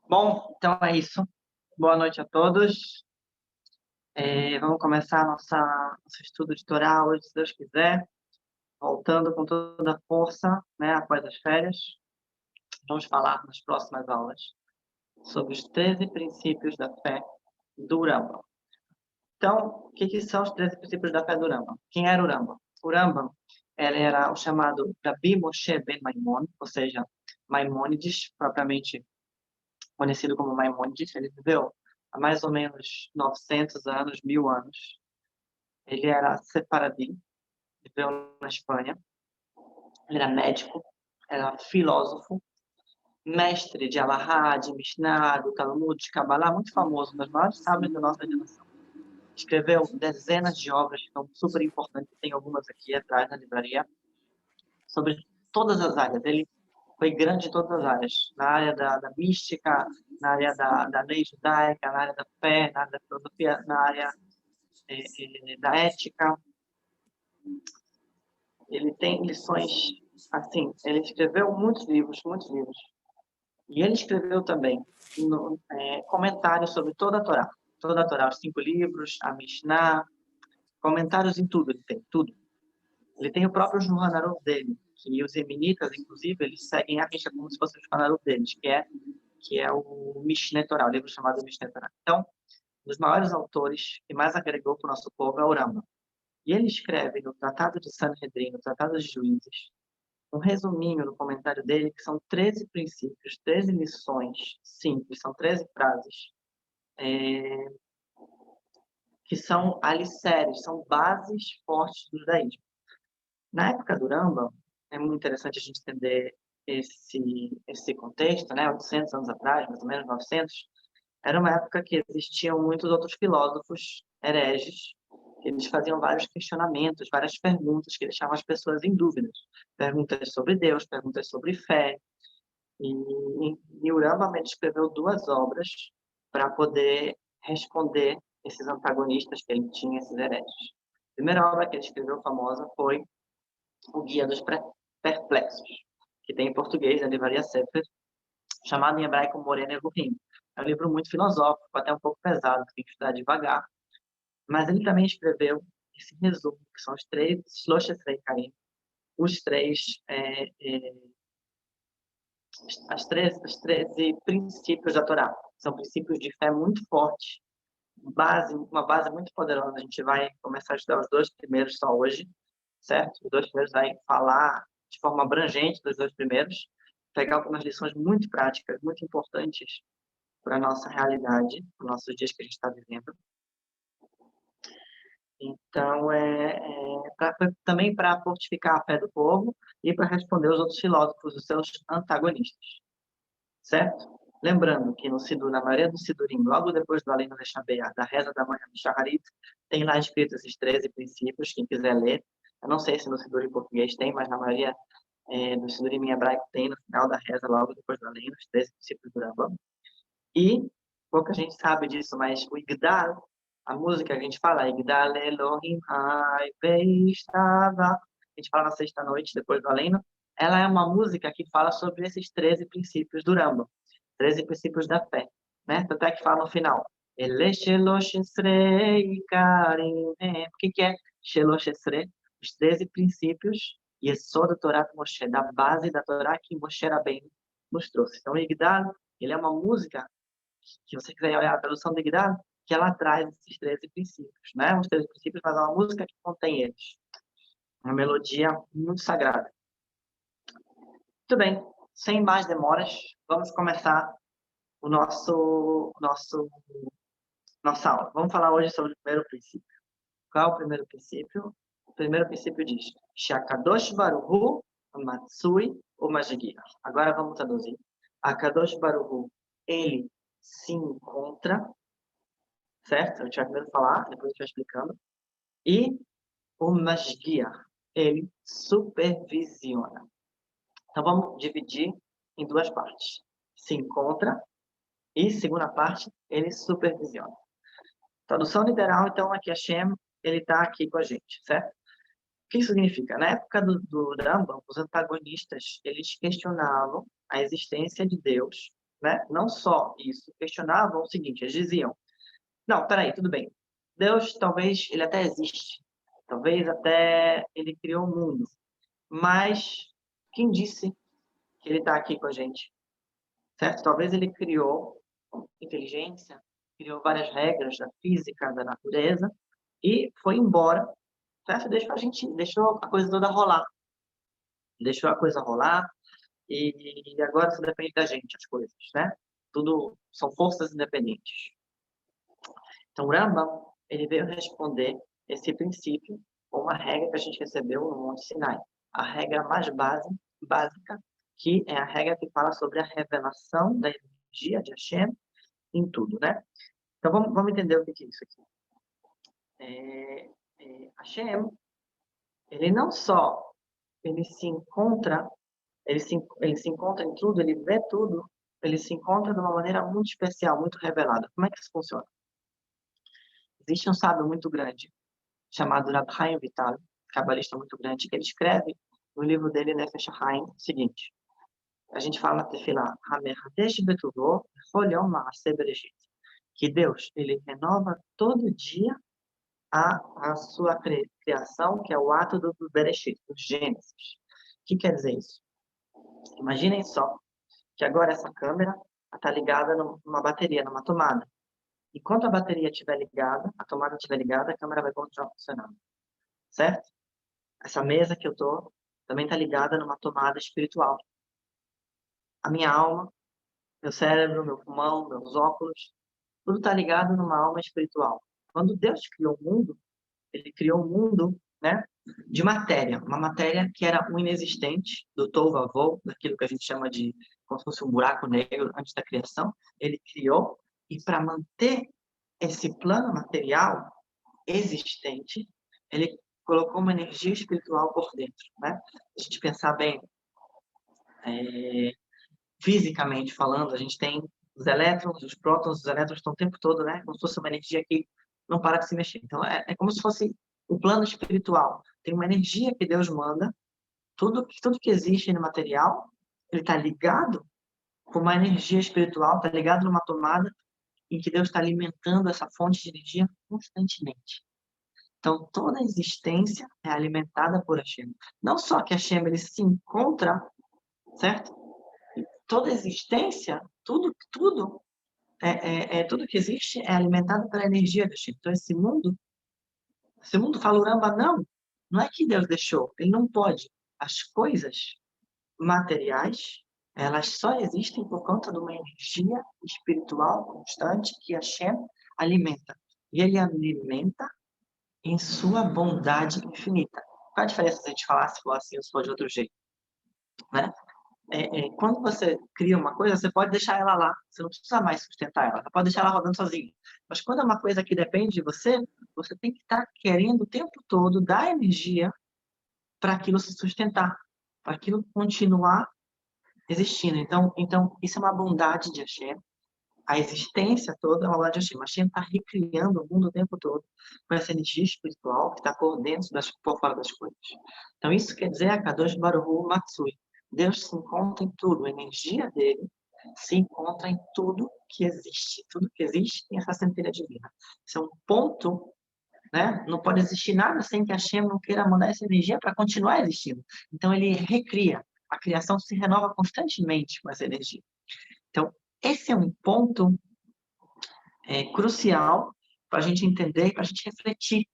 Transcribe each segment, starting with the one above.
Bom, então é isso. Boa noite a todos. Vamos começar nosso estudo de Torá hoje, se Deus quiser, voltando com toda a força, né, após as férias. Vamos falar nas próximas aulas sobre os 13 princípios da fé do Rambam. Então, o que são os 13 princípios da fé do Rambam? Quem era o Rambam? O Rambam, ele era o chamado Rabbi Moshe ben Maimon, ou seja, Maimônides, propriamente conhecido como Maimônides. Ele viveu há mais ou menos 900 anos, 1000 anos. Ele era sefaradi, viveu na Espanha. Ele era médico, era filósofo, mestre de Alahá, de Mishnah, do Talmud, de Kabbalah, muito famoso, um dos maiores sábios da nossa geração. Escreveu dezenas de obras que são super importantes, tem algumas aqui atrás na livraria, sobre todas as áreas. Ele foi grande em todas as áreas, na área da mística, na área da lei judaica, na área da fé, na área da filosofia, na área da ética. Ele tem lições, assim, ele escreveu muitos livros, muitos livros. E ele escreveu também comentários sobre toda a Torá, os 5 livros, a Mishnah, comentários em tudo, ele tem tudo. Ele tem o próprio Shulchan Aruch dele, que os Eminitas, inclusive, eles seguem a rixa como se fosse o Shulchan Aruch deles, que é o Mishneh Torah, o livro chamado Mishneh Torah. Então, um dos maiores autores que mais agregou para o nosso povo é o Rambam. E ele escreve no Tratado de Sanhedrin, no Tratado de Juízes, um resuminho no comentário dele, que são 13 princípios, 13 lições simples, são 13 frases, é, que são alicerces, são bases fortes do judaísmo. Na época do Rambam, é muito interessante a gente entender esse contexto, né? 800 anos atrás, mais ou menos 900, era uma época que existiam muitos outros filósofos hereges, que eles faziam vários questionamentos, várias perguntas que deixavam as pessoas em dúvidas. Perguntas sobre Deus, perguntas sobre fé. E o Rambam escreveu 2 obras para poder responder esses antagonistas que ele tinha, esses hereges. A primeira obra que ele escreveu famosa foi O Guia dos Perplexos, que tem em português, a Livraria Sefer, chamado em hebraico Moreh Nevuchim. É um livro muito filosófico, até um pouco pesado, tem que estudar devagar. Mas ele também escreveu esse resumo, que são os 3 Shlosh Esrei Kaim, os 3, os 13 princípios da Torá. São princípios de fé muito fortes, uma base muito poderosa. A gente vai começar a estudar os 2 primeiros só hoje, certo? Os 2 primeiros vai falar de forma abrangente dos 2 primeiros, pegar algumas lições muito práticas, muito importantes para a nossa realidade, para os nossos dias que a gente está vivendo. Então, também para fortificar a fé do povo e para responder os outros filósofos, os seus antagonistas, certo? Lembrando que no Sidur, na maioria do Sidurim, logo depois do Além do Shabeah, da reza da manhã do Shacharit, tem lá escrito esses 13 princípios, quem quiser ler. Eu não sei se no Sidur em português tem, mas na maioria do Sidurim em hebraico tem no final da reza, logo depois do Além, os 13 princípios do Rambam. E pouca gente sabe disso, mas o Igdal, a música que a gente fala, Igdal Elohim Hai Veistava, a gente fala na sexta-noite, depois do Aleno, ela é uma música que fala sobre esses 13 princípios do Rambam, 13 princípios da fé, né? Tanto é que fala no final, Ele Shelosh Esrei Karim. O que é Shelosh Esrei? Os 13 princípios Yesod da Torá de Moshe, da base da Torá que Moshe Rabbeinu nos trouxe. Então, o Igdal, ele é uma música que você quiser olhar a tradução do Igdal, que ela traz esses 13 princípios, né? Os 13 princípios, mas é uma música que contém eles. Uma melodia muito sagrada. Muito bem, sem mais demoras, vamos começar o nossa aula. Vamos falar hoje sobre o primeiro princípio. Qual é o primeiro princípio? O primeiro princípio diz: Shakadosh Baruhu Matsui o Magigia. Agora vamos traduzir. Akadosh Baruhu, ele se encontra, certo? A gente vai primeiro falar, depois a gente vai explicando. E o Mashgiach, ele supervisiona. Então vamos dividir em 2 partes. Se encontra e, segunda parte, ele supervisiona. Tradução literal, então, aqui Hashem, ele está aqui com a gente, certo? O que isso significa? Na época do Rambam, os antagonistas, eles questionavam a existência de Deus né? Não só isso, questionavam o seguinte, eles diziam, não, peraí, tudo bem. Deus, talvez, ele até existe. Talvez até ele criou o mundo. Mas quem disse que ele está aqui com a gente? Certo? Talvez ele criou inteligência, criou várias regras da física, da natureza, e foi embora, certo? Deixou a coisa toda rolar. Deixou a coisa rolar, e agora só depende da gente, as coisas, né? Tudo são forças independentes. Então, o Rambam, ele veio responder esse princípio com uma regra que a gente recebeu no Monte Sinai. A regra mais básica, que é a regra que fala sobre a revelação da energia de Hashem em tudo, né? Então, vamos entender o que é isso aqui. Hashem, ele não só ele se encontra, ele se encontra em tudo, ele vê tudo, ele se encontra de uma maneira muito especial, muito revelada. Como é que isso funciona? Existe um sábio muito grande, chamado Rab Chaim Vital, cabalista muito grande, que ele escreve no livro dele, Nefesh HaChaim, o seguinte, a gente fala na Tefilá, HaMechadesh Betuvó, Bechol Yom Ma'aseh Bereshit, que Deus, ele renova todo dia a sua criação, que é o ato do Bereshit, do Gênesis. O que quer dizer isso? Imaginem só que agora essa câmera está ligada numa bateria, numa tomada. Enquanto a bateria estiver ligada, a tomada estiver ligada, a câmera vai continuar funcionando. Certo? Essa mesa que eu tô também está ligada numa tomada espiritual. A minha alma, meu cérebro, meu pulmão, meus óculos, tudo está ligado numa alma espiritual. Quando Deus criou o mundo, ele criou um mundo, né, de matéria, uma matéria que era o inexistente, do tohu vavohu, daquilo que a gente chama de como se fosse um buraco negro antes da criação. Ele criou, e para manter esse plano material existente, ele colocou uma energia espiritual por dentro, né? Se a gente pensar bem, fisicamente falando, a gente tem os elétrons, os prótons, os elétrons estão o tempo todo, né? Como se fosse uma energia que não para de se mexer. Então, é como se fosse o plano espiritual. Tem uma energia que Deus manda, tudo que existe no material, ele está ligado com uma energia espiritual, está ligado numa tomada em que Deus está alimentando essa fonte de energia constantemente. Então, toda a existência é alimentada por Hashem. Não só que Hashem ele se encontra, certo? Toda a existência, tudo que existe é alimentado pela energia de Hashem. Então, esse mundo fala Uramba, não é que Deus deixou, ele não pode. As coisas materiais, elas só existem por conta de uma energia espiritual constante que Hashem alimenta. E ele alimenta em sua bondade infinita. Qual a diferença se a gente falasse assim ou se for de outro jeito? Né? Quando você cria uma coisa, você pode deixar ela lá. Você não precisa mais sustentar ela. Você pode deixar ela rodando sozinha. Mas quando é uma coisa que depende de você, você tem que estar querendo o tempo todo dar energia para aquilo se sustentar, para aquilo continuar existindo. Então, isso é uma bondade de Hashem. A existência toda é uma bondade de Hashem. Hashem está recriando o mundo o tempo todo com essa energia espiritual que está por dentro, por fora das coisas. Então, isso quer dizer a Kadosh Baruch Hu Matsui. Deus se encontra em tudo. A energia dele se encontra em tudo que existe. Tudo que existe tem essa centelha divina. Isso é um ponto, né? Não pode existir nada sem que Hashem não queira mandar essa energia para continuar existindo. Então, ele recria. A criação se renova constantemente com essa energia. Então, esse é um ponto crucial para a gente entender e para a gente refletir.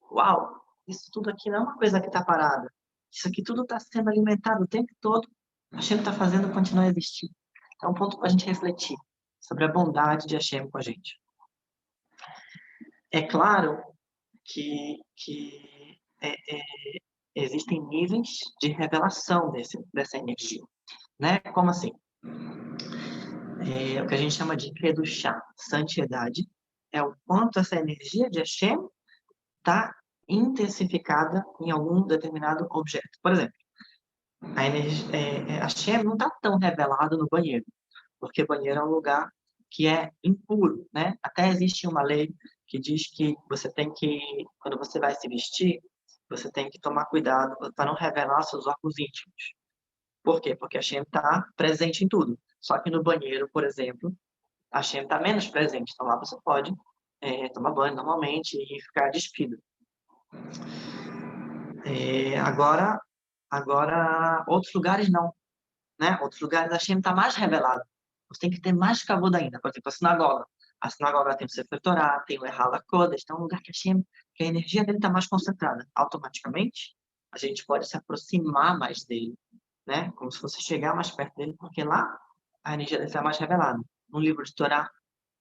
Uau, isso tudo aqui não é uma coisa que está parada. Isso aqui tudo está sendo alimentado o tempo todo. A Hashem está fazendo continuar a existir. Então, é um ponto para a gente refletir sobre a bondade de Hashem com a gente. É claro que existem níveis de revelação dessa energia. Né? Como assim? O que a gente chama de Kedushá, santidade, é o quanto essa energia de Hashem está intensificada em algum determinado objeto. Por exemplo, a Hashem não está tão revelado no banheiro, porque banheiro é um lugar que é impuro, né? Até existe uma lei que diz que você tem que, quando você vai se vestir, você tem que tomar cuidado para não revelar seus órgãos íntimos. Por quê? Porque a Hashem está presente em tudo. Só que no banheiro, por exemplo, a Hashem está menos presente. Então lá você pode tomar banho normalmente e ficar despido. Agora, outros lugares não, né? Outros lugares a Hashem está mais revelado. Você tem que ter mais kavod ainda. Por exemplo, a sinagoga. A sinagoga tem o Sefer Torah, tem o Ehala Kodesh, então é um lugar que que a energia dele está mais concentrada. Automaticamente, a gente pode se aproximar mais dele, né? Como se fosse chegar mais perto dele, porque lá a energia dele está mais revelada. No livro de Torá,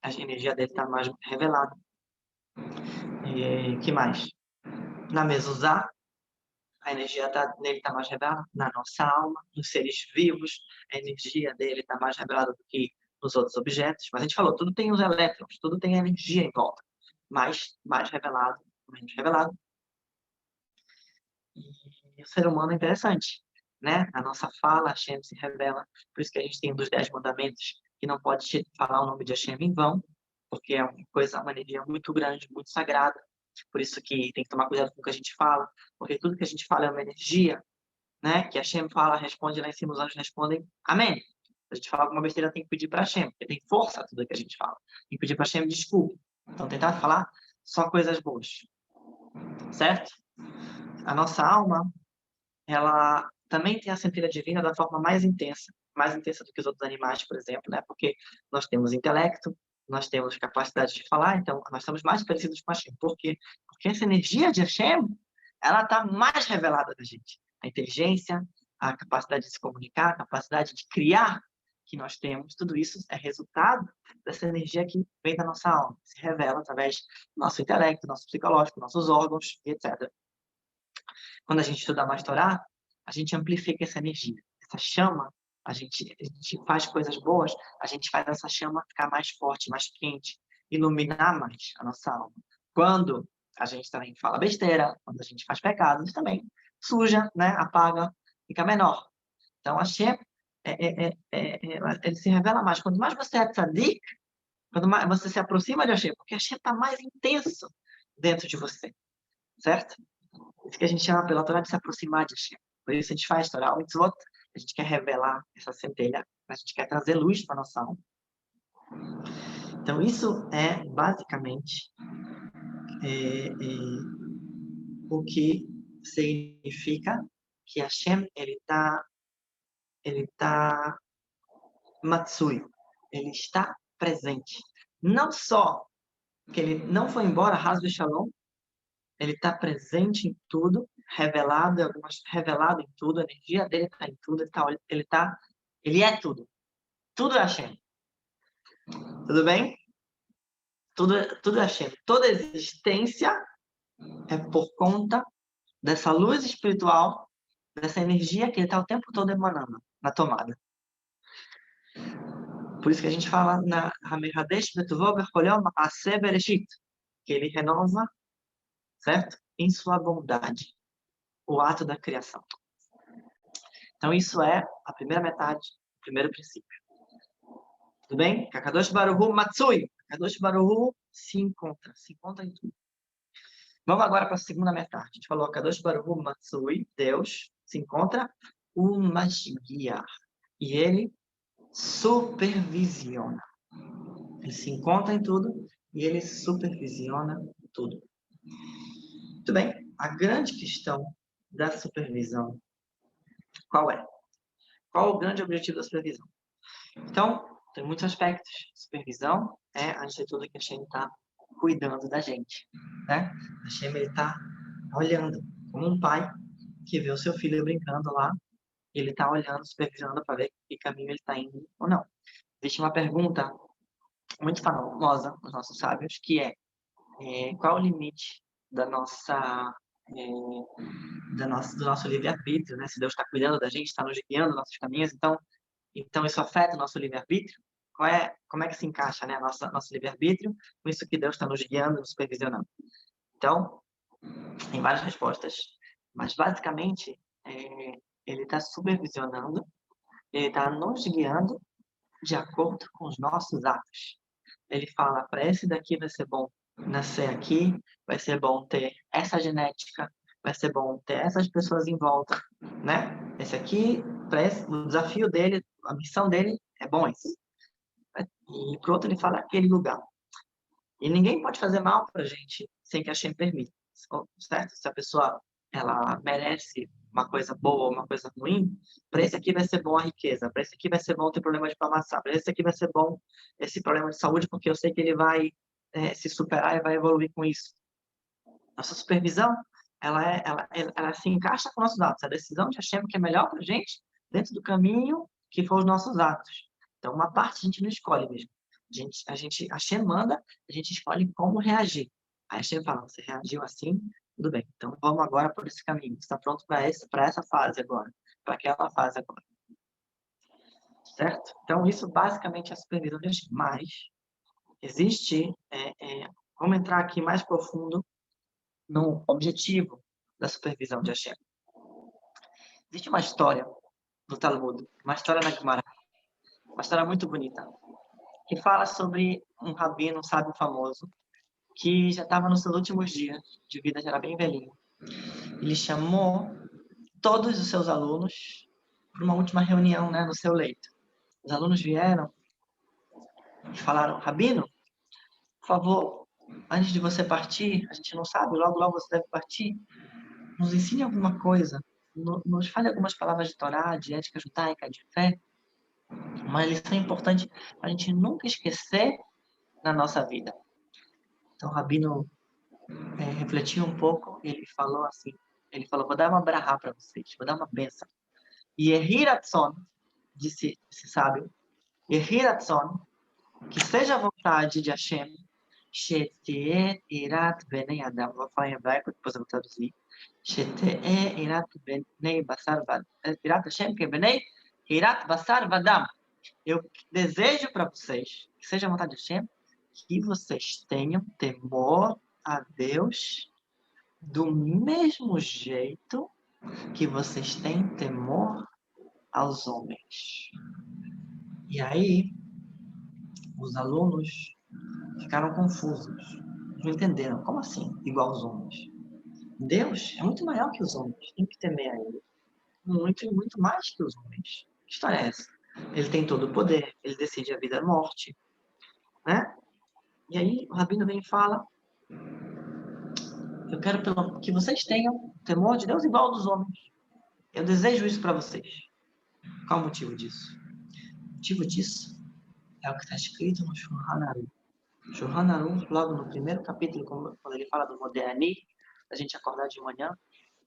a energia dele está mais revelada. E que mais? Na Mezuzá, a energia nele está mais revelada, na nossa alma, nos seres vivos, a energia dele está mais revelada do que nos outros objetos. Mas a gente falou, tudo tem os elétrons, tudo tem energia em volta, mas mais revelado, menos revelado. E o ser humano é interessante, né? A nossa fala, Hashem se revela. Por isso que a gente tem um dos 10 mandamentos que não pode falar o nome de Hashem em vão, porque é uma energia muito grande, muito sagrada. Por isso que tem que tomar cuidado com o que a gente fala, porque tudo que a gente fala é uma energia, né? Que Hashem fala, responde lá em cima, os anjos respondem, amém. Se a gente falar alguma besteira, tem que pedir para Hashem, porque tem força tudo que a gente fala. Tem que pedir para Hashem desculpa. Então, tentar falar só coisas boas. Certo? A nossa alma, ela também tem a centelha divina da forma mais intensa do que os outros animais, por exemplo, né? Porque nós temos intelecto, nós temos capacidade de falar, então nós estamos mais parecidos com Hashem. Por quê? Porque essa energia de Hashem, ela está mais revelada da gente. A inteligência, a capacidade de se comunicar, a capacidade de criar que nós temos, tudo isso é resultado dessa energia que vem da nossa alma, se revela através do nosso intelecto, nosso psicológico, nossos órgãos, etc. Quando a gente estuda mais Torá, a gente amplifica essa energia, essa chama, a gente faz coisas boas, a gente faz essa chama ficar mais forte, mais quente, iluminar mais a nossa alma. Quando a gente também fala besteira, quando a gente faz pecados, também suja, né? Apaga, fica menor. Então, a Shem, ele se revela mais. Quanto mais você é tzadik, quanto mais você se aproxima de Hashem, porque Hashem está mais intenso dentro de você, certo? Isso que a gente chama pela Torá de se aproximar de Hashem. Por isso a gente faz Torá, mitzvot, a gente quer revelar essa centelha, a gente quer trazer luz para a nossa alma. Então isso é basicamente o que significa que Hashem ele tá matsui, ele está presente. Não só que ele não foi embora, Haz Shalom, ele está presente em tudo, revelado em tudo, a energia dele está em tudo, ele é tudo. Tudo é Hashem. Tudo bem? Tudo é Hashem. Toda existência é por conta dessa luz espiritual, dessa energia que ele está o tempo todo emanando na tomada. Por isso que a gente fala na Hamehadesh Betuvov Bercholhom Aseh Bereshit, que ele renova, certo? Em sua bondade, o ato da criação. Então isso é a primeira metade, o primeiro princípio. Tudo bem? Kadosh Baruch Hu Matsui. Kadosh Baruch Hu se encontra em tudo. Vamos agora para a segunda metade. A gente falou Kadosh Baruch Hu Matsui, Deus se encontra o Mashgiach. E ele supervisiona. Ele se encontra em tudo e ele supervisiona tudo. Muito bem. A grande questão da supervisão, qual é? Qual o grande objetivo da supervisão? Então, tem muitos aspectos. Supervisão é, antes de tudo, que a Hashem está cuidando da gente. Né? A Hashem está olhando, como um pai que vê o seu filho brincando lá, ele está olhando, supervisionando para ver que caminho ele está indo ou não. Existe uma pergunta muito famosa dos nossos sábios, que qual o limite do nosso livre-arbítrio, né? Se Deus está cuidando da gente, está nos guiando nossos caminhos, então isso afeta o nosso livre-arbítrio? Como é que se encaixa, né, nosso livre-arbítrio com isso que Deus está nos guiando, nos supervisionando? Então, tem várias respostas, mas basicamente ele está supervisionando, ele está nos guiando de acordo com os nossos atos. Ele fala, para esse daqui vai ser bom nascer aqui, vai ser bom ter essa genética, vai ser bom ter essas pessoas em volta, né? Esse aqui, o desafio dele, a missão dele É bom isso. E pro outro ele fala aquele lugar. E ninguém pode fazer mal pra gente sem que a Hashem permita, certo? Se a pessoa ela merece uma coisa boa ou uma coisa ruim, para esse aqui vai ser bom a riqueza, para esse aqui vai ser bom ter problema de amassar, para esse aqui vai ser bom esse problema de saúde, porque eu sei que ele vai se superar e vai evoluir com isso. Nossa supervisão, ela se encaixa com nossos atos. A decisão de Hashem que é melhor para a gente, dentro do caminho que for os nossos atos. Então, uma parte a gente não escolhe mesmo. Hashem manda, a gente escolhe como reagir. Aí Hashem fala, você reagiu assim, tudo bem. Então, vamos agora por esse caminho. Você está pronto para essa fase agora, para aquela fase agora. Certo? Então, isso basicamente é a supervisão de Hashem. Mas, existe, vamos entrar aqui mais profundo no objetivo da supervisão de Hashem. Existe uma história no Talmud, uma história na Gemara, uma história muito bonita, que fala sobre um rabino, um sábio famoso, que já estava nos seus últimos dias de vida, já era bem velhinho. Ele chamou todos os seus alunos para uma última reunião, né, no seu leito. Os alunos vieram e falaram, Rabino, por favor, antes de você partir, a gente não sabe, logo, logo você deve partir, nos ensine alguma coisa, nos fale algumas palavras de Torá, de ética judaica, de fé, uma lição importante para a gente nunca esquecer na nossa vida. Então, o Rabino refletiu um pouco e ele falou assim, ele falou, vou dar uma brahá para vocês, vou dar uma benção. E Ehiratzon, disse esse sábio, Ehiratzon, que seja a vontade de Hashem, Shete'e irat bnei Adam, vou falar em hebraico, depois eu vou traduzir, Shete'e irat bnei basar vadam, irat Hashem que bnei irat basar vadam. Eu desejo para vocês, que seja a vontade de Hashem, que vocês tenham temor a Deus do mesmo jeito que vocês têm temor aos homens. E aí, os alunos ficaram confusos. Não entenderam. Como assim, igual aos homens? Deus é muito maior que os homens. Tem que temer a Ele. Muito e muito mais que os homens. Que história é essa? Ele tem todo o poder. Ele decide a vida e a morte. Né? E aí, o Rabino vem e fala, eu quero que vocês tenham temor de Deus igual ao dos homens. Eu desejo isso para vocês. Qual o motivo disso? O motivo disso é o que está escrito no Shulchan Aruch. Shulchan Aruch, logo no primeiro capítulo, quando ele fala do Moderni, a gente acordar de manhã,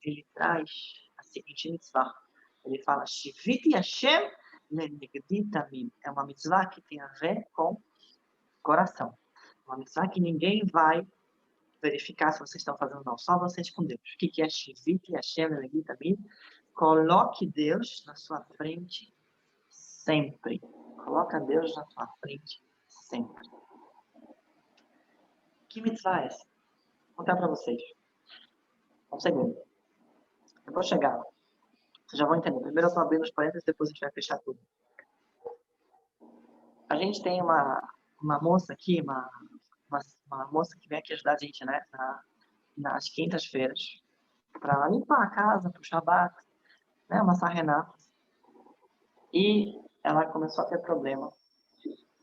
ele traz a seguinte mitzvah. Ele fala, Shiviti Hashem lenegdi tamim. É uma mitzvah que tem a ver com coração. Uma mitzvah que ninguém vai verificar se vocês estão fazendo não, só vocês com Deus. O que é Shiviti Hashem lenegdi tamim? Coloque Deus na sua frente sempre. Coloca Deus na sua frente sempre. Que mitzvah é essa? Vou contar para vocês. Um segundo. Eu vou chegar. Vocês já vão entender. Primeiro eu estou abrindo os parênteses, depois a gente vai fechar tudo. A gente tem uma moça aqui, uma moça que vem aqui ajudar a gente, né? Nas quintas-feiras. Para limpar a casa, para o Shabbat, né? Uma sarrená. E ela começou a ter problema.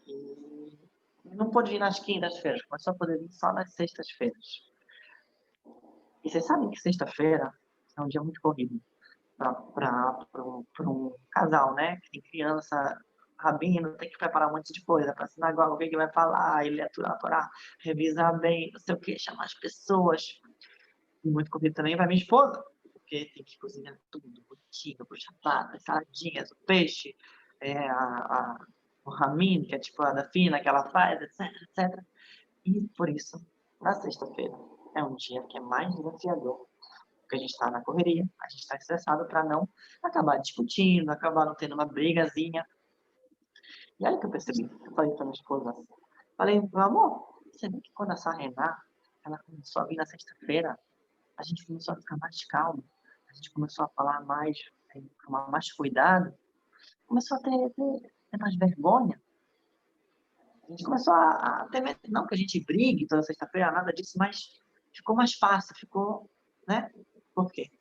E não pôde vir nas quintas-feiras, começou a poder vir só nas sextas-feiras. E vocês sabem que sexta-feira é um dia muito corrido para um casal, né? Que tem criança, rabino, tem que preparar um monte de coisa para assinar agora o que ele vai falar, ele aturar, revisar bem, não sei o que, chamar as pessoas. E muito corrido também vai minha esposa, porque tem que cozinhar tudo bonitinho, pro chapata, as saladinhas, o peixe, o ramin, que é tipo a da fina que ela faz, etc, etc. E por isso, na sexta-feira, é um dia que é mais desafiador, porque a gente está na correria, a gente está estressado para não acabar discutindo, acabar não tendo uma brigazinha. E aí que eu percebi, eu falei para minha esposa, falei, meu amor, você viu que quando a Sarrená, ela começou a vir na sexta-feira, a gente começou a ficar mais calmo, a gente começou a falar mais, tomar mais cuidado, começou a ter mais vergonha. A gente começou a ter, não que a gente brigue toda sexta-feira, nada disso, mas ficou mais fácil, ficou, né? Por quê?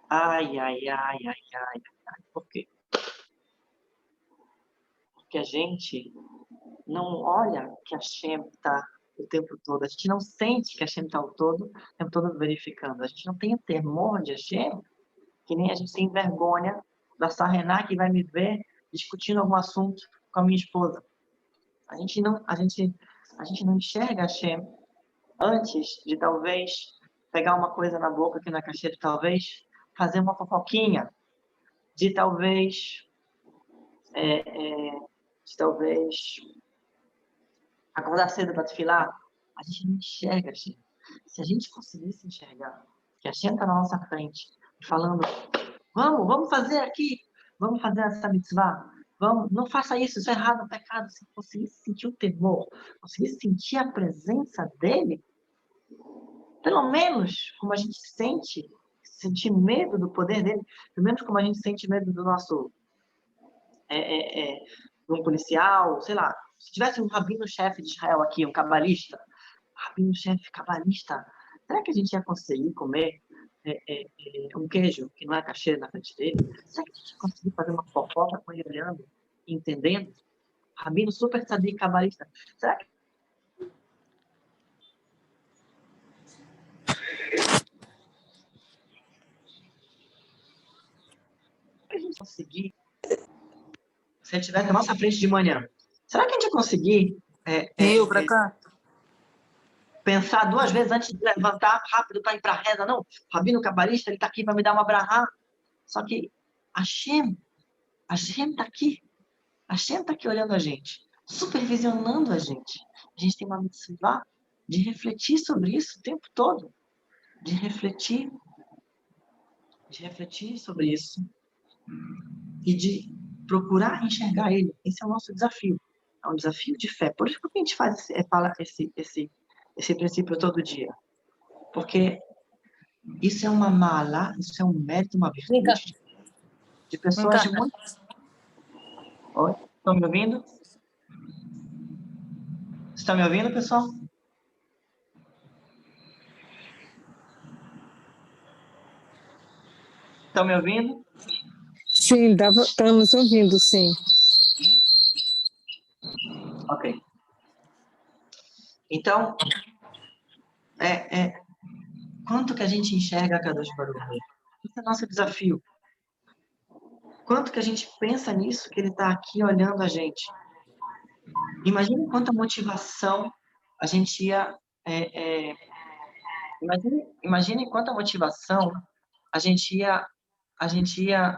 Ai, por quê? porque a gente não olha que a Hashem está o tempo todo, a gente não sente que a Hashem está o tempo todo verificando, a gente não tem o temor de Hashem, que nem a gente tem vergonha da Sarrená que vai me ver discutindo algum assunto com a minha esposa. A gente não enxerga Hashem antes de talvez pegar uma coisa na boca aqui na caixinha, de talvez fazer uma fofoquinha, de talvez acordar cedo para desfilar. A gente não enxerga Hashem. Se a gente conseguisse enxergar que a Hashem está na nossa frente, falando, vamos fazer aqui, vamos fazer essa mitzvah, vamos, não faça isso, isso é errado, é pecado. Se conseguisse sentir o temor, conseguisse sentir a presença dele, pelo menos como a gente sentir medo do poder dele, pelo menos como a gente sente medo do nosso de um policial, sei lá, se tivesse um rabino-chefe de Israel aqui, um cabalista, rabino-chefe cabalista, será que a gente ia conseguir comer um queijo que não é cachê na frente dele? Será que a gente ia conseguir fazer uma fofoca com ele olhando, entendendo? Rabino super tzadik cabalista. Será que a gente ia conseguir, se ele estivesse na nossa frente de manhã, será que a gente ia conseguir pra cá. pensar duas vezes antes de levantar rápido para ir para a reza? Não, o rabino cabalista, ele está aqui para me dar uma brahá. Só que Hashem está aqui. Hashem está aqui olhando a gente, supervisionando a gente. A gente tem uma mitzvah de refletir sobre isso o tempo todo. De refletir sobre isso e de procurar enxergar ele. Esse é o nosso desafio. É um desafio de fé. Por isso que a gente fala esse princípio todo dia. Porque isso é uma mala, isso é um mérito, uma virtude de pessoas de muito... Oi? Estão me ouvindo? Estão me ouvindo, pessoal? Estão me ouvindo? Sim, estamos ouvindo, sim. Ok. Então, quanto que a gente enxerga a Kadosh Baruch Hu? Esse é o nosso desafio. Quanto que a gente pensa nisso, que ele está aqui olhando a gente. Imagine quanta motivação a gente ia... imagine quanta motivação a gente ia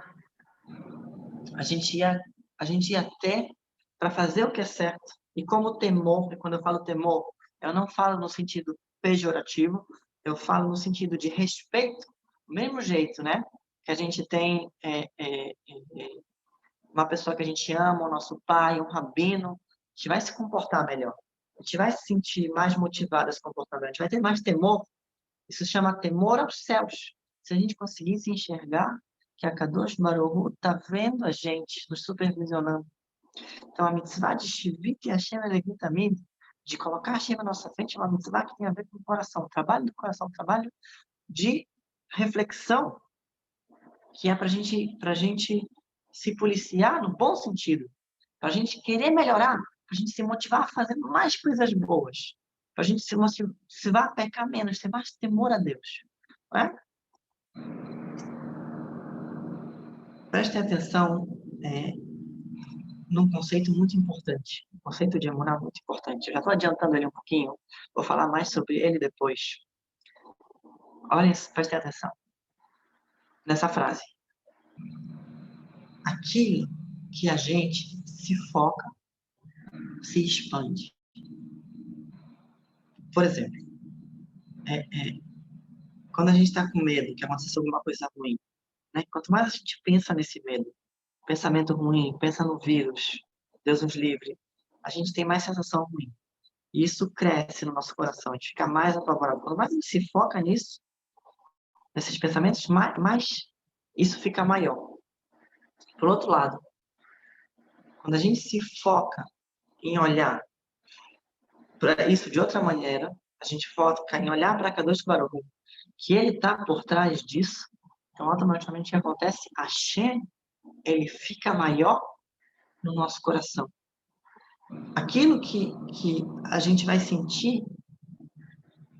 ter para fazer o que é certo. E como temor, e quando eu falo temor, eu não falo no sentido pejorativo, eu falo no sentido de respeito, do mesmo jeito, né? Que a gente tem uma pessoa que a gente ama, o nosso pai, um rabino, a gente vai se comportar melhor. A gente vai se sentir mais motivado a se comportar melhor. A gente vai ter mais temor. Isso se chama temor aos céus. Se a gente conseguisse enxergar que a Kadosh Baruch Hu está vendo a gente, nos supervisionando. Então, a mitzvah de Shivit Hashem Elegim Tamid, de colocar Hashem na nossa frente, é uma mitzvah que tem a ver com o coração. O trabalho do coração, o trabalho de reflexão, que é para a gente se policiar no bom sentido, para a gente querer melhorar, para a gente se motivar a fazer mais coisas boas, para a gente se motivar a pecar menos, ter mais temor a Deus. Não é? Prestem atenção num conceito muito importante, um conceito de emuná muito importante. Eu já estou adiantando ele um pouquinho, vou falar mais sobre ele depois. Olhem, prestem atenção nessa frase. Aquilo que a gente se foca, se expande. Por exemplo, quando a gente está com medo que aconteceu alguma coisa ruim, né? Quanto mais a gente pensa nesse medo, pensamento ruim, pensa no vírus, Deus nos livre, a gente tem mais sensação ruim. E isso cresce no nosso coração, a gente fica mais apavorado. Quanto mais a gente se foca nisso, nesses pensamentos, mais isso fica maior. Por outro lado, quando a gente se foca em olhar para isso de outra maneira, a gente foca em olhar para Kadosh Baruch Hu, que ele está por trás disso, então automaticamente o que acontece? Hashem, ele fica maior no nosso coração. aquilo que a gente vai sentir,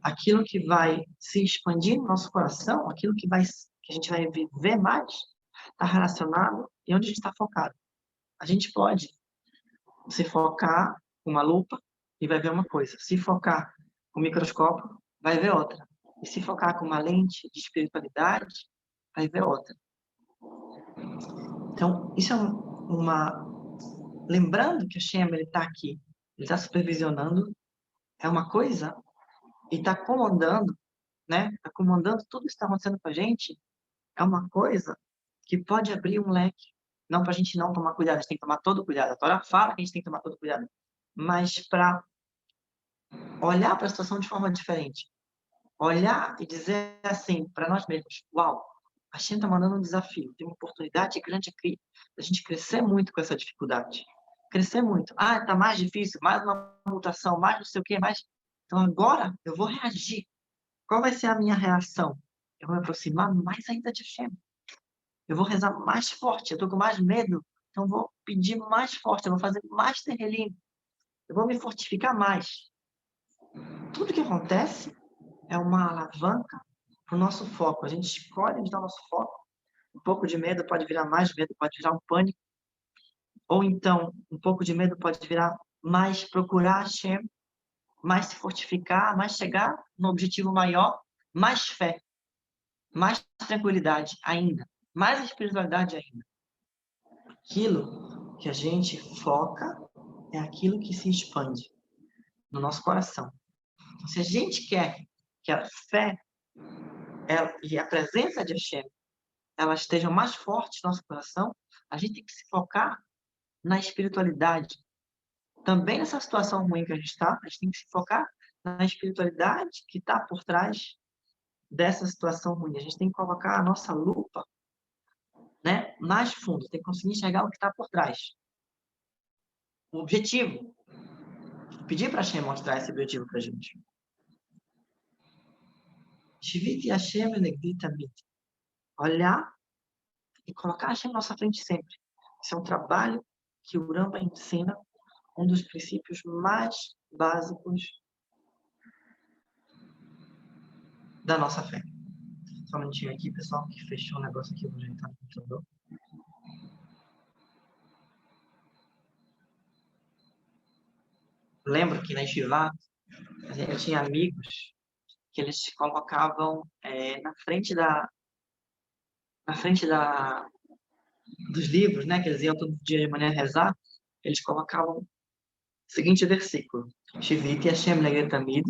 aquilo que vai se expandir no nosso coração, aquilo que a gente vai viver mais, está relacionado e onde a gente está focado. A gente pode se focar com uma lupa e vai ver uma coisa. Se focar com um microscópio, vai ver outra. E se focar com uma lente de espiritualidade, vai ver outra. Então, isso é uma... Lembrando que o Shem, ele está aqui, ele está supervisionando, é uma coisa, e está comandando, né? Está comandando tudo que está acontecendo com a gente, é uma coisa que pode abrir um leque. Não para a gente não tomar cuidado, a gente tem que tomar todo cuidado. A Torá fala que a gente tem que tomar todo cuidado. Mas para olhar para a situação de forma diferente. Olhar e dizer assim para nós mesmos: uau, a gente está mandando um desafio, tem uma oportunidade grande aqui da gente crescer muito com essa dificuldade. Crescer muito. Ah, está mais difícil, mais uma mutação, mais não sei o quê, mais. Então agora eu vou reagir. Qual vai ser a minha reação? Eu vou me aproximar mais ainda de Hashem. Eu vou rezar mais forte, eu estou com mais medo, então eu vou pedir mais forte, eu vou fazer mais terrelim, eu vou me fortificar mais. Tudo que acontece é uma alavanca para o nosso foco. A gente escolhe onde está o nosso foco. Um pouco de medo pode virar mais medo, pode virar um pânico. Ou então, um pouco de medo pode virar mais procurar Hashem, mais se fortificar, mais chegar no objetivo maior, mais fé, mais tranquilidade ainda, mais espiritualidade ainda. Aquilo que a gente foca é aquilo que se expande no nosso coração. Então, se a gente quer que a fé e a presença de Hashem elas estejam mais fortes no nosso coração, a gente tem que se focar na espiritualidade. Também nessa situação ruim que a gente está, a gente tem que se focar na espiritualidade que está por trás dessa situação ruim. A gente tem que colocar a nossa lupa, né, mais fundo, tem que conseguir enxergar o que está por trás. O objetivo. Pedir para Hashem mostrar esse objetivo para a gente. Shiviti Hashem Elegdi Tamid. Olhar e colocar Hashem na nossa frente sempre. Esse é um trabalho que o Ramba ensina, um dos princípios mais básicos da nossa fé. Só um minutinho aqui, pessoal, que fechou um negócio aqui, vou ajeitar no computador. Lembro que na Yeshiva, a gente tinha amigos que eles colocavam na frente dos livros, né, que eles iam todo dia de manhã rezar, eles colocavam o seguinte versículo: Shiviti Hashem Legetamid,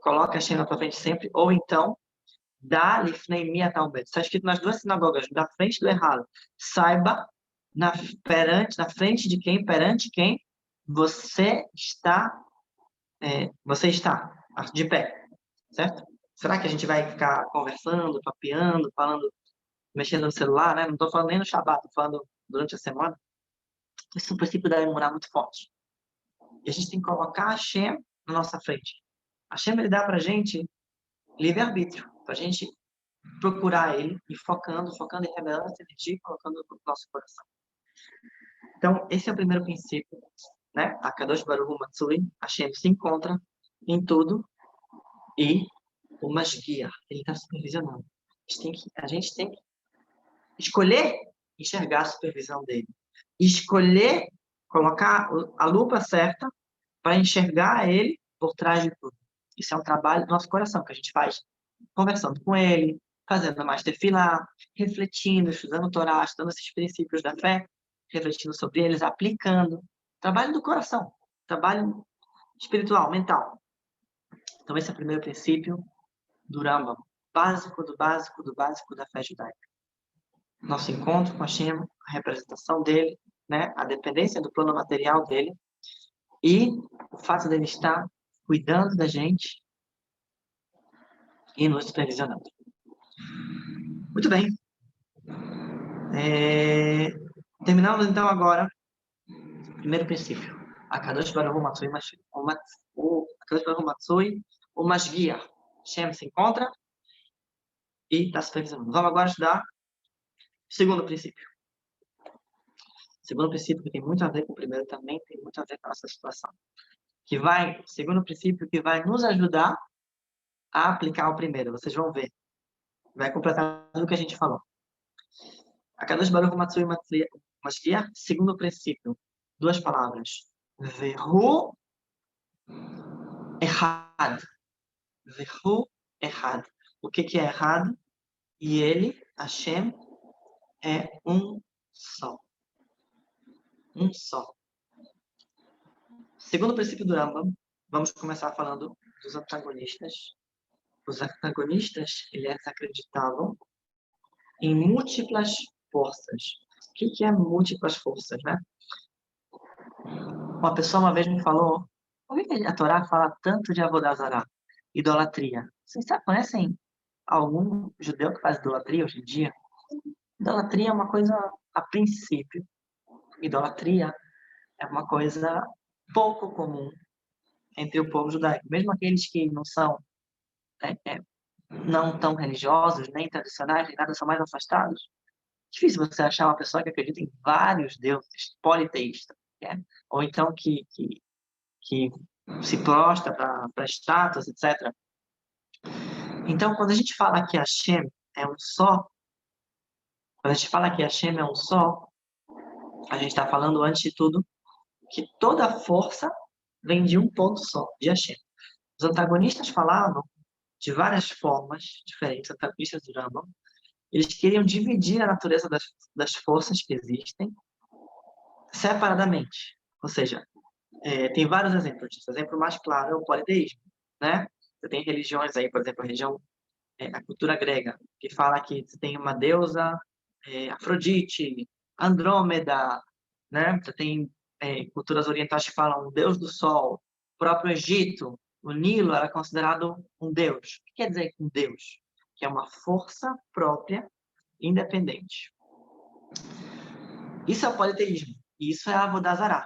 coloca Hashem na tua frente sempre, ou então, dá lifnei mi atalbet. Está escrito nas duas sinagogas, na frente do errado. Saiba na frente de quem, perante quem você está de pé, certo? Será que a gente vai ficar conversando, papeando, falando, mexendo no celular, né? Não estou falando nem no Shabbat, estou falando durante a semana. Esse princípio deve morar muito forte. E a gente tem que colocar a Hashem na nossa frente. A Hashem, ele dá para a gente livre-arbítrio, para a gente procurar ele e focando em revelar essa energia e colocando no nosso coração. Então, esse é o primeiro princípio, né? A Kadosh Baruch Hu Matsui, Hashem se encontra em tudo e o Mashgiach, ele está supervisionando. A gente tem que escolher enxergar a supervisão dele. Escolher colocar a lupa certa para enxergar ele por trás de tudo. Isso é um trabalho do nosso coração, que a gente faz conversando com ele, fazendo mais tefilá, refletindo, estudando o Torá, estudando esses princípios da fé, refletindo sobre eles, aplicando. Trabalho do coração, trabalho espiritual, mental. Então, esse é o primeiro princípio do Rambam, básico do básico do básico da fé judaica. Nosso encontro com Hashem, a representação dele, né, a dependência do plano material dele e o fato dele estar cuidando da gente e nos supervisionando. Muito bem. Terminamos então agora o primeiro princípio. Akadosh Baruch Hu Matsui, Akadosh Baruch Hu Matsui, o Mashgiach. Hashem se encontra e está supervisionando. Vamos agora estudar o segundo princípio. Segundo princípio, que tem muito a ver com o primeiro, também tem muito a ver com a nossa situação. Segundo princípio, que vai nos ajudar a aplicar o primeiro. Vocês vão ver. Vai completar tudo o que a gente falou. Akadosh Baruch Hu Matsui Mashiach, segundo princípio, duas palavras. Vehu Ehad. Vehu Ehad. O que é errado? E ele, Hashem, é um só. Um só. Segundo princípio do Rambam, vamos começar falando dos antagonistas. Os antagonistas, eles acreditavam em múltiplas forças. O que é múltiplas forças, né? Uma pessoa uma vez me falou, por que a Torá fala tanto de Avodazará, idolatria? Vocês conhecem algum judeu que faz idolatria hoje em dia? Idolatria é uma coisa, a princípio, idolatria é uma coisa pouco comum entre o povo judaico. Mesmo aqueles que não são não tão religiosos, nem tradicionais, nem nada, são mais afastados. Difícil você achar uma pessoa que acredita em vários deuses, politeísta, né? Ou então que se prostra para estátuas, etc. Então, quando a gente fala que Hashem é um só, quando a gente fala que Hashem é um só, a gente está falando, antes de tudo, que toda força vem de um ponto só, de Hashem. Os antagonistas falavam de várias formas diferentes, antagonistas do Rambam. Eles queriam dividir a natureza das forças que existem separadamente. Ou seja, tem vários exemplos disso. O exemplo mais claro é o politeísmo, né? Você tem religiões aí, por exemplo, a cultura grega, que fala que você tem uma deusa, Afrodite, Andrômeda, né? Você tem culturas orientais que falam o deus do sol, o próprio Egito, o Nilo era considerado um deus. O que quer dizer um deus? Que é uma força própria, independente. Isso é o politeísmo. E isso é a Avodazará.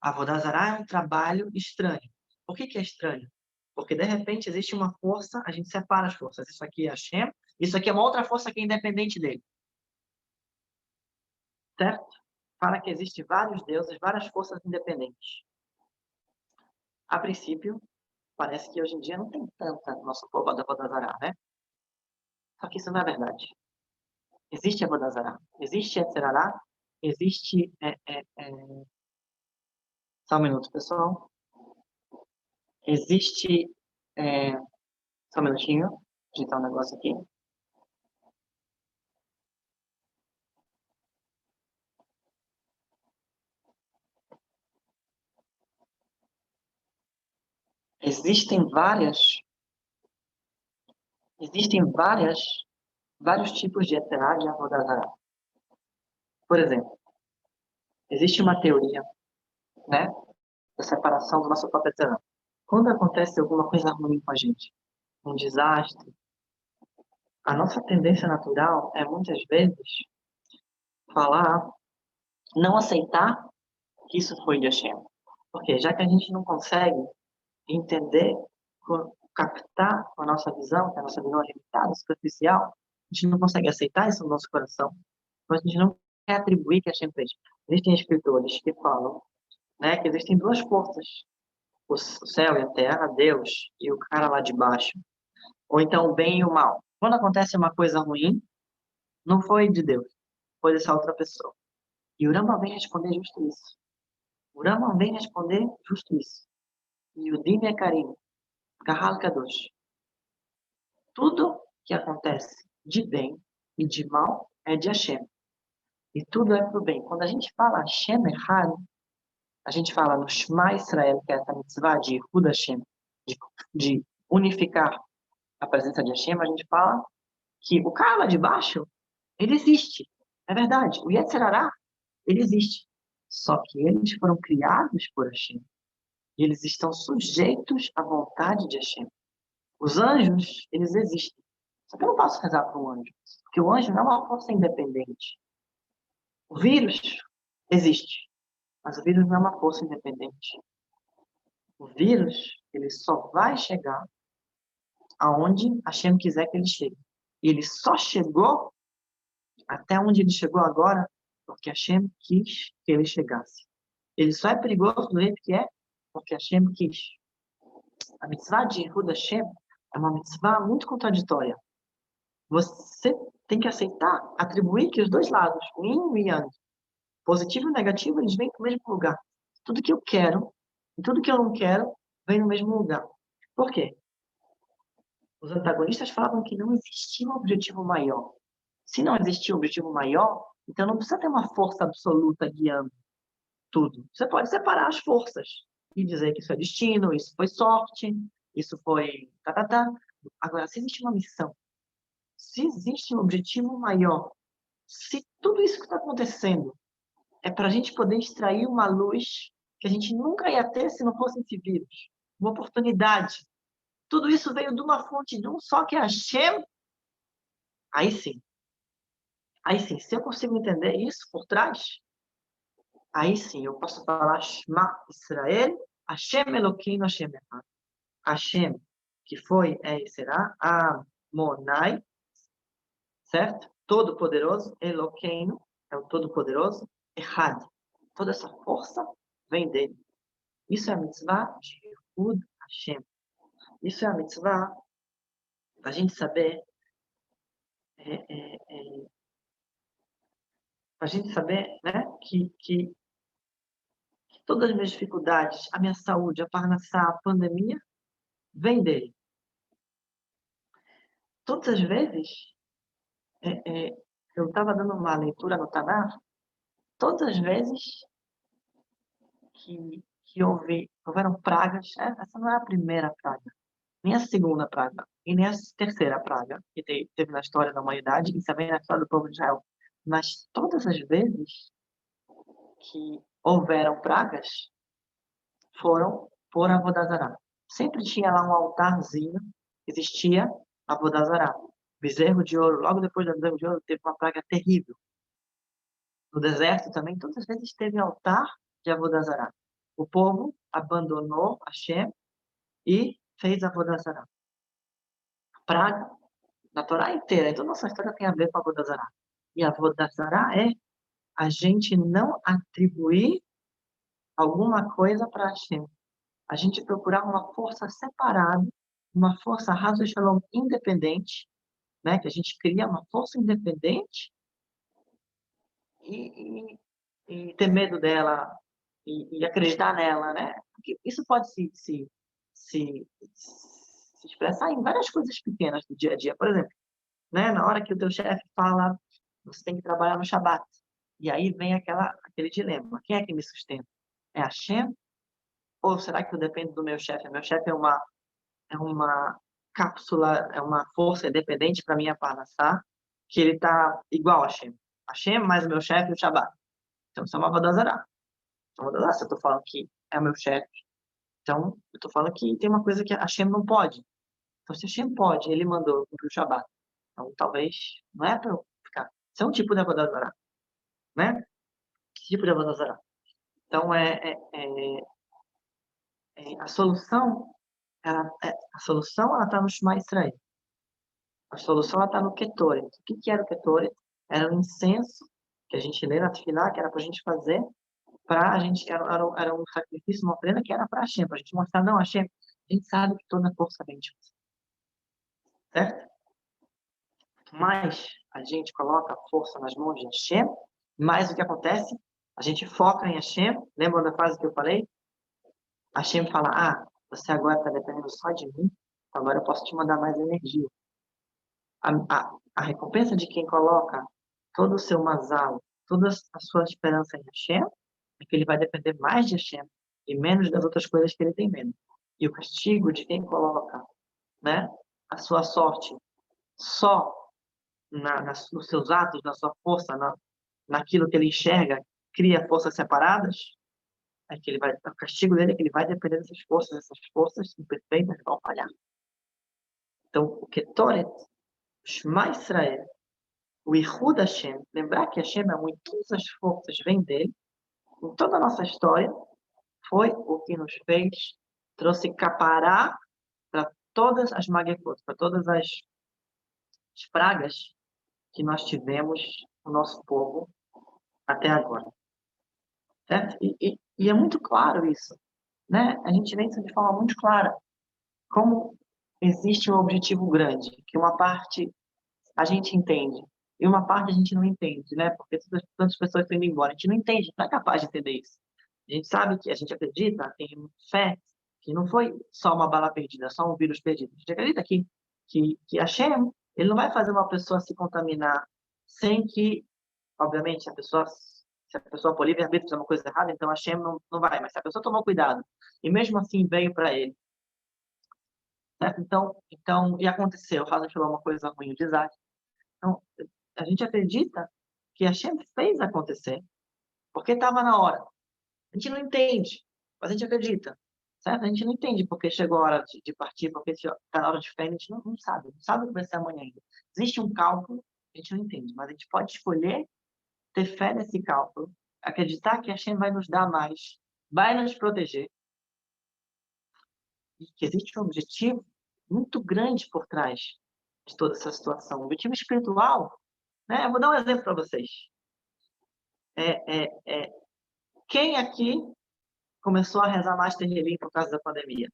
A Avodazará é um trabalho estranho. Por que é estranho? Porque, de repente, existe uma força, a gente separa as forças. Isso aqui é Hashem, isso aqui é uma outra força que é independente dele. Certo? Fala que existem vários deuses, várias forças independentes. A princípio, parece que hoje em dia não tem tanta no nosso povo da Avodazará, né? Só que isso não é verdade. Existe Avodazará, existe Yetzerará, existe... Só um minuto, pessoal. Existe... Só um minutinho. Digitar um negócio aqui. Existem vários tipos de Yetzerará e Avodazará. Por exemplo, existe uma teoria, né, da separação do nosso próprio Yetzerará. Quando acontece alguma coisa ruim com a gente, um desastre, a nossa tendência natural é, muitas vezes, falar, não aceitar que isso foi de Hashem. Porque já que a gente não consegue entender, captar com a nossa visão, que a nossa visão é limitada, superficial, a gente não consegue aceitar isso no nosso coração, mas a gente não quer atribuir que Hashem fez. Existem escritores que falam, né, que existem duas forças, o céu e a terra, Deus e o cara lá de baixo, ou então o bem e o mal. Quando acontece uma coisa ruim, não foi de Deus, foi dessa outra pessoa. E o Rambam vem responder justo isso. O Rambam vem responder justo isso. E o Din é Karim, Kahal Kadosh. Tudo que acontece de bem e de mal é de Hashem. E tudo é para o bem. Quando a gente fala Hashem errado, a gente fala no Shema Israel, que é essa mitzvah de Hud Hashem, de unificar a presença de Hashem, a gente fala que o cara lá de baixo, ele existe. É verdade. O Yetzirará, ele existe. Só que eles foram criados por Hashem. E eles estão sujeitos à vontade de Hashem. Os anjos, eles existem. Só que eu não posso rezar para um anjo. Porque o anjo não é uma força independente. O vírus existe. Mas o vírus não é uma força independente. O vírus, ele só vai chegar aonde Hashem quiser que ele chegue. E ele só chegou até onde ele chegou agora porque Hashem quis que ele chegasse. Ele só é perigoso do jeito que é, porque Hashem quis. A mitzvah de Yehud Hashem é uma mitzvah muito contraditória. Você tem que aceitar, atribuir que os dois lados, o yin e o yang, positivo e negativo, eles vêm do mesmo lugar. Tudo que eu quero e tudo que eu não quero vem no mesmo lugar. Por quê? Os antagonistas falavam que não existia um objetivo maior. Se não existia um objetivo maior, então não precisa ter uma força absoluta guiando tudo. Você pode separar as forças e dizer que isso é destino, isso foi sorte, isso foi tá. Agora, se existe uma missão, se existe um objetivo maior, se tudo isso que está acontecendo é para a gente poder extrair uma luz que a gente nunca ia ter se não fosse esse vírus, uma oportunidade. Tudo isso veio de uma fonte de um só, que é Hashem. Aí sim. Aí sim, se eu consigo entender isso por trás, aí sim eu posso falar Shema Israel, Hashem Eloquim, Hashem Echad. Hashem, que foi, é e será, Amonai, certo? Todo-Poderoso, Eloqueino, é o Todo-Poderoso, Echad. Toda essa força vem dele. Isso é a mitzvah de Yehud Hashem. Isso é a mitzvah para a gente saber, para a gente saber, né, que todas as minhas dificuldades, a minha saúde, a parnassá, a pandemia, vem dele. Todas as vezes, eu estava dando uma leitura no Tanakh, todas as vezes que houveram pragas, essa não é a primeira praga, nem a segunda praga, e nem a terceira praga que teve na história da humanidade, e também na história do povo de Israel. Mas todas as vezes que houveram pragas, foram por Avodazará. Sempre tinha lá um altarzinho, existia Avodazará. Bezerro de ouro, logo depois do bezerro de ouro, teve uma praga terrível. No deserto também, todas as vezes teve altar de Avodazará. O povo abandonou Hashem e fez Avodazará. Praga, na Torá inteira, então nossa história tem a ver com Avodazará. E Avodazará é a gente não atribuir alguma coisa para Hashem. A gente procurar uma força separada, uma força Hasso Shalom independente, né? Que a gente cria uma força independente e ter medo dela e acreditar nela, né? Porque isso pode se expressar em várias coisas pequenas do dia a dia. Por exemplo, né? Na hora que o teu chefe fala, você tem que trabalhar no Shabat. E aí vem aquele dilema. Quem é que me sustenta? É a Hashem? Ou será que eu dependo do meu chefe? Meu chefe é uma cápsula, é uma força independente para minha parnassá, que ele está igual a Hashem. Hashem mais o meu chefe e o Shabbat. Então, isso é uma Vodazará. Se eu estou falando que é o meu chefe, então eu estou falando que tem uma coisa que a Hashem não pode. Então, se Hashem pode, ele mandou cumprir o Shabbat. Então, talvez, não é para eu ficar. Isso é um tipo de Vodazará, né? Que tipo de Vodazará? Então, a solução, a solução ela está no Shema Israel. A solução está no Ketoret. O que era o Ketoret? Era um incenso que a gente lê na Tefilá, que era para a gente fazer, para a gente, era um sacrifício, uma oferenda que era para Hashem, para a gente mostrar, não, Hashem, a gente sabe que toda força vem de você. Certo? Mas a gente coloca a força nas mãos de Hashem, mais o que acontece? A gente foca em Hashem, lembra da frase que eu falei? Hashem fala, você agora está dependendo só de mim, agora eu posso te mandar mais energia. A recompensa de quem coloca todo o seu mazal, toda a sua esperança em Hashem, é que ele vai depender mais de Hashem e menos das outras coisas que ele tem medo. E o castigo de quem coloca, né, a sua sorte só nos seus atos, na sua força, naquilo que ele enxerga, cria forças separadas, o castigo dele é que ele vai depender dessas forças imperfeitas vão falhar. Então, o Ketoret, o Shema Israel, o Yehud Hashem, lembrar que Hashem é muito, todas as forças vêm dele, em toda a nossa história, foi o que nos trouxe capará para todas as magefot, para todas as pragas que nós tivemos no nosso povo até agora, certo? E é muito claro isso, né? A gente vê isso de forma muito clara. Como existe um objetivo grande, que uma parte a gente entende e uma parte a gente não entende, né? Porque tantas pessoas estão indo embora, a gente não entende, não é capaz de entender isso. A gente sabe que a gente acredita, tem fé, que não foi só uma bala perdida, só um vírus perdido. A gente acredita que Hashem, ele não vai fazer uma pessoa se contaminar sem que, obviamente, se a pessoa por livre-arbítrio fizer uma coisa errada, então Hashem não vai. Mas se a pessoa tomou cuidado e mesmo assim veio para ele, certo? Então, e aconteceu, Hazard falou uma coisa ruim, o desastre. Então, a gente acredita que Hashem fez acontecer, porque estava na hora. A gente não entende, mas a gente acredita, certo? A gente não entende porque chegou a hora de partir, porque está na hora de fé, a gente não sabe, não sabe o que vai ser amanhã ainda. Existe um cálculo, a gente não entende, mas a gente pode escolher ter fé nesse cálculo, acreditar que Hashem vai nos dar mais, vai nos proteger, e que existe um objetivo muito grande por trás de toda essa situação. Um objetivo espiritual, né? Eu vou dar um exemplo para vocês. Quem aqui começou a rezar mais terrelim por causa da pandemia?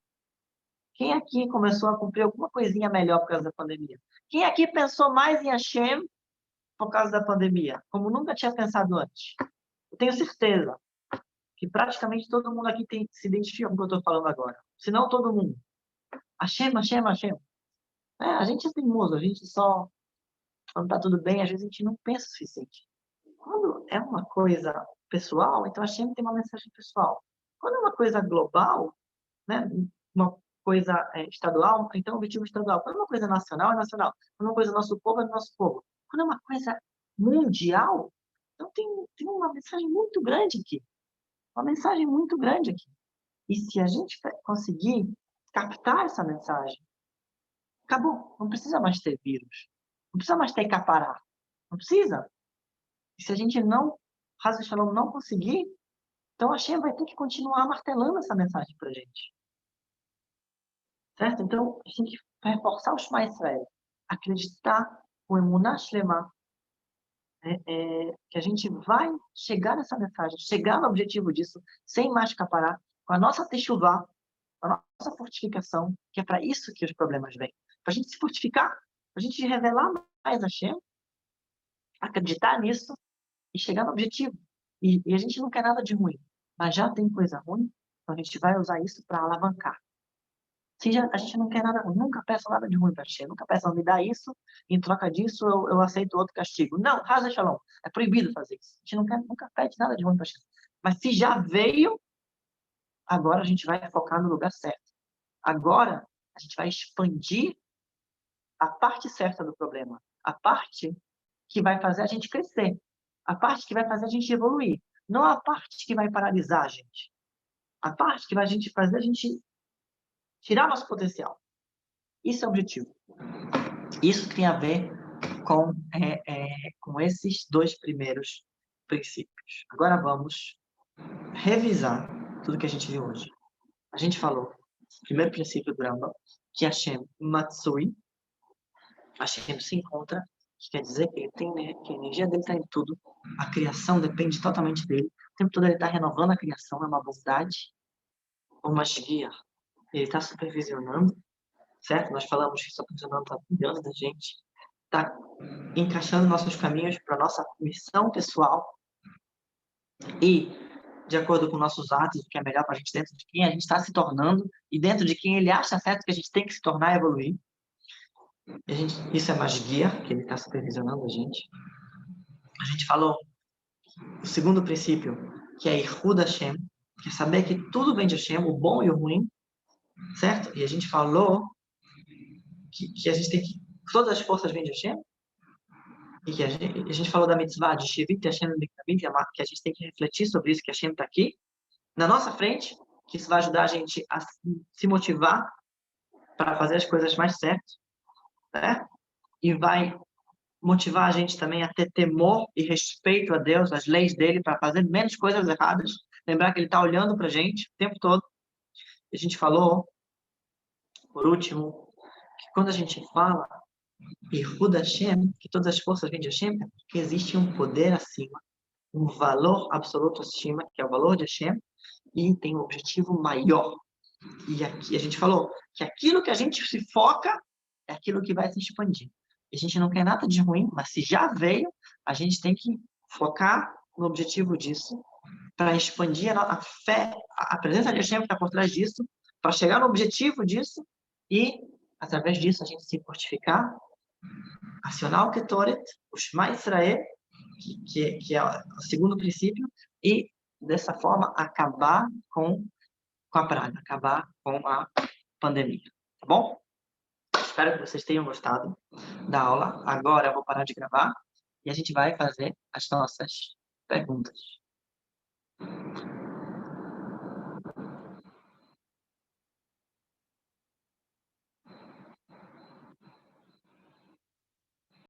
Quem aqui começou a cumprir alguma coisinha melhor por causa da pandemia? Quem aqui pensou mais em Hashem por causa da pandemia, como nunca tinha pensado antes? Eu tenho certeza que praticamente todo mundo aqui se identifica com o que eu estou falando agora. Se não todo mundo. Hashem, Hashem, Hashem. A gente é teimoso, a gente só, quando está tudo bem, às vezes a gente não pensa o suficiente. Quando é uma coisa pessoal, então Hashem tem uma mensagem pessoal. Quando é uma coisa global, né, uma coisa estadual, então o objetivo estadual. Quando é uma coisa nacional, é nacional. Quando é uma coisa do nosso povo, é do nosso povo. Quando é uma coisa mundial, então tem uma mensagem muito grande aqui. Uma mensagem muito grande aqui. E se a gente conseguir captar essa mensagem, acabou. Não precisa mais ter vírus. Não precisa mais ter capará. Não precisa. E se a gente não, Hasbe Shalom, não conseguir, então a Hashem vai ter que continuar martelando essa mensagem para a gente. Certo? Então, a gente tem que reforçar o Shema Israel. Acreditar, o Emuná Shlema, que a gente vai chegar nessa mensagem, chegar no objetivo disso, sem mais caparar, com a nossa techuvá, com a nossa fortificação, que é para isso que os problemas vêm. Para a gente se fortificar, para a gente revelar mais a Hashem, acreditar nisso e chegar no objetivo. E a gente não quer nada de ruim, mas já tem coisa ruim, então a gente vai usar isso para alavancar. A gente não quer nada ruim, nunca peça nada de ruim para Hashem, nunca peça, me dá isso, em troca disso eu aceito outro castigo. Não, Haza Shalom, é proibido fazer isso. A gente nunca pede nada de ruim para Hashem. Mas se já veio, agora a gente vai focar no lugar certo. Agora a gente vai expandir a parte certa do problema, a parte que vai fazer a gente crescer, a parte que vai fazer a gente evoluir, não a parte que vai paralisar a gente, a parte que vai fazer a gente tirar nosso potencial. Isso é o objetivo. Isso tem a ver com esses dois primeiros princípios. Agora vamos revisar tudo que a gente viu hoje. A gente falou, primeiro princípio do Rambam, que Hashem Matsui, Hashem se encontra, que quer dizer que ele tem, né, que a energia dele está em tudo, a criação depende totalmente dele, o tempo todo ele está renovando a criação, é uma bondade, uma guia, ele está supervisionando, certo? Nós falamos que está supervisionando, está cuidando da gente, está encaixando nossos caminhos para nossa missão pessoal e de acordo com nossos atos, o que é melhor para a gente dentro de quem a gente está se tornando e dentro de quem ele acha certo que a gente tem que se tornar e evoluir. Isso é mais guia, que ele está supervisionando a gente. A gente falou o segundo princípio, que é Yehud Hashem, que é saber que tudo vem de Hashem, o bom e o ruim, certo? E a gente falou que a gente tem que todas as forças vêm de Hashem, e que a gente falou da mitzvah de Shivit Hashem Miktabit, que a gente tem que refletir sobre isso, que Hashem está aqui, na nossa frente, que isso vai ajudar a gente a se motivar para fazer as coisas mais certas, né? E vai motivar a gente também a ter temor e respeito a Deus, as leis dele, para fazer menos coisas erradas. Lembrar que ele está olhando para a gente o tempo todo. A gente falou, por último, que quando a gente fala Yehud Hashem, que todas as forças vêm de Hashem, é porque existe um poder acima. um valor absoluto acima, que é o valor de Hashem, e tem um objetivo maior. E aqui a gente falou que aquilo que a gente se foca é aquilo que vai se expandir. A gente não quer nada de ruim, mas se já veio, a gente tem que focar no objetivo disso, para expandir a fé, a presença de Hashem que está por trás disso, para chegar no objetivo disso e, através disso, a gente se fortificar, acionar o Ketoret, o Shema Israel, que é o segundo princípio, e, dessa forma, acabar com a praga, acabar com a pandemia. Tá bom? Espero que vocês tenham gostado da aula. Agora eu vou parar de gravar e a gente vai fazer as nossas perguntas.